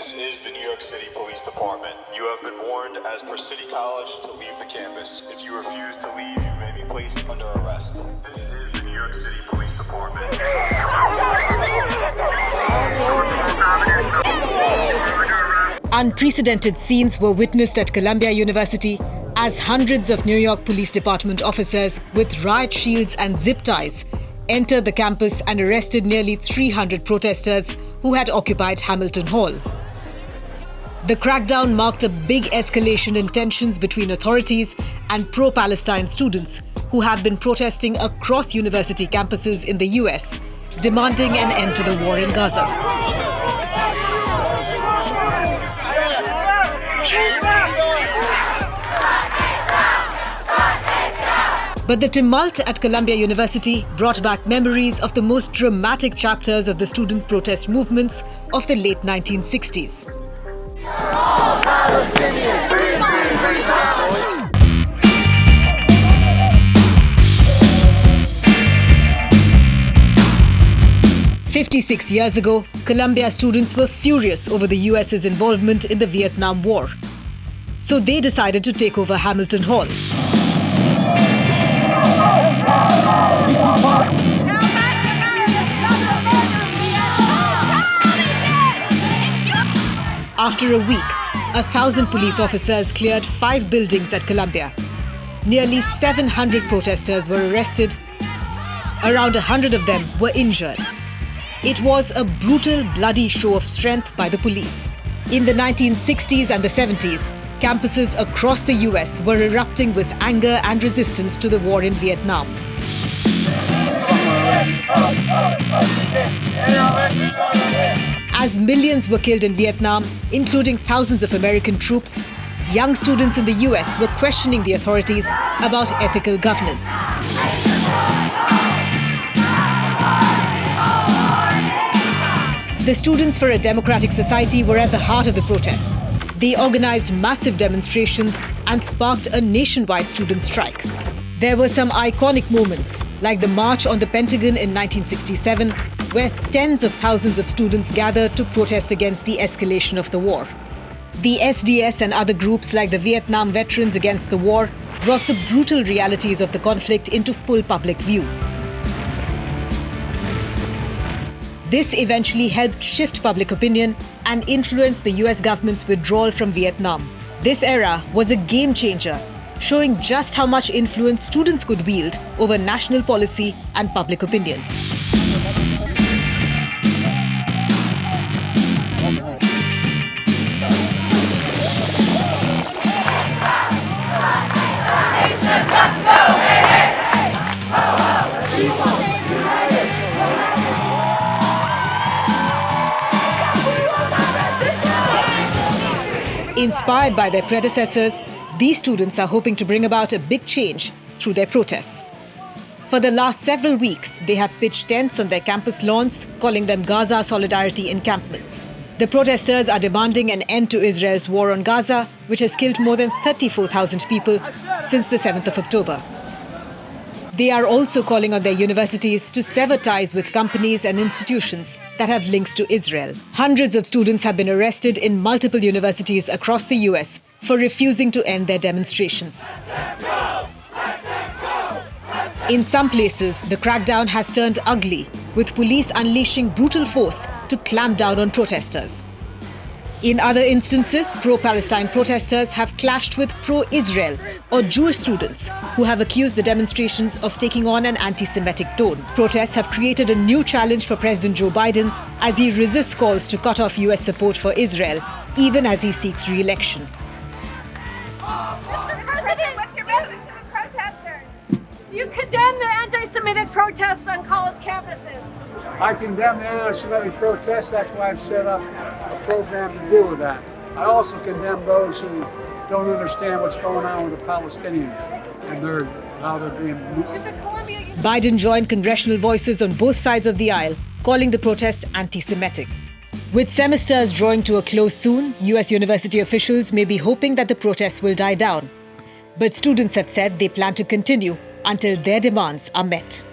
This is the New York City Police Department. You have been warned as per City College to leave the campus. If you refuse to leave, you may be placed under arrest. This is the New York City Police Department. Unprecedented scenes were witnessed at Columbia University as hundreds of New York Police Department officers with riot shields and zip ties entered the campus and arrested nearly 300 protesters who had occupied Hamilton Hall. The crackdown marked a big escalation in tensions between authorities and pro-Palestine students who have been protesting across university campuses in the US, demanding an end to the war in Gaza. But the tumult at Columbia University brought back memories of the most dramatic chapters of the student protest movements of the late 1960s. All Palestinians, free, free, free, 56 years ago, Columbia students were furious over the US's involvement in the Vietnam War. So they decided to take over Hamilton Hall. After a week, 1,000 police officers cleared 5 buildings at Columbia. Nearly 700 protesters were arrested. Around 100 of them were injured. It was a brutal, bloody show of strength by the police. In the 1960s and the 70s, campuses across the US were erupting with anger and resistance to the war in Vietnam. As millions were killed in Vietnam, including thousands of American troops, young students in the US were questioning the authorities about ethical governance. The Students for a Democratic Society were at the heart of the protests. They organized massive demonstrations and sparked a nationwide student strike. There were some iconic moments, like the March on the Pentagon in 1967, where tens of thousands of students gathered to protest against the escalation of the war. The SDS and other groups like the Vietnam Veterans Against the War brought the brutal realities of the conflict into full public view. This eventually helped shift public opinion and influence the US government's withdrawal from Vietnam. This era was a game changer, showing just how much influence students could wield over national policy and public opinion. Inspired by their predecessors, these students are hoping to bring about a big change through their protests. For the last several weeks, they have pitched tents on their campus lawns, calling them Gaza Solidarity Encampments. The protesters are demanding an end to Israel's war on Gaza, which has killed more than 34,000 people since the 7th of October. They are also calling on their universities to sever ties with companies and institutions that have links to Israel. Hundreds of students have been arrested in multiple universities across the US for refusing to end their demonstrations. In some places, the crackdown has turned ugly, with police unleashing brutal force to clamp down on protesters. In other instances, pro-Palestine protesters have clashed with pro-Israel or Jewish students who have accused the demonstrations of taking on an anti-Semitic tone. Protests have created a new challenge for President Joe Biden as he resists calls to cut off US support for Israel, even as he seeks re-election. Mr. President, what's your message to the protesters? Do you condemn the anti-Semitic protests on college campuses? I condemn the anti-Semitic protests. That's why I've set up a program to deal with that. I also condemn those who don't understand what's going on with the Palestinians and how they're being moved. Biden joined congressional voices on both sides of the aisle, calling the protests anti-Semitic. With semesters drawing to a close soon, US university officials may be hoping that the protests will die down. But students have said they plan to continue until their demands are met.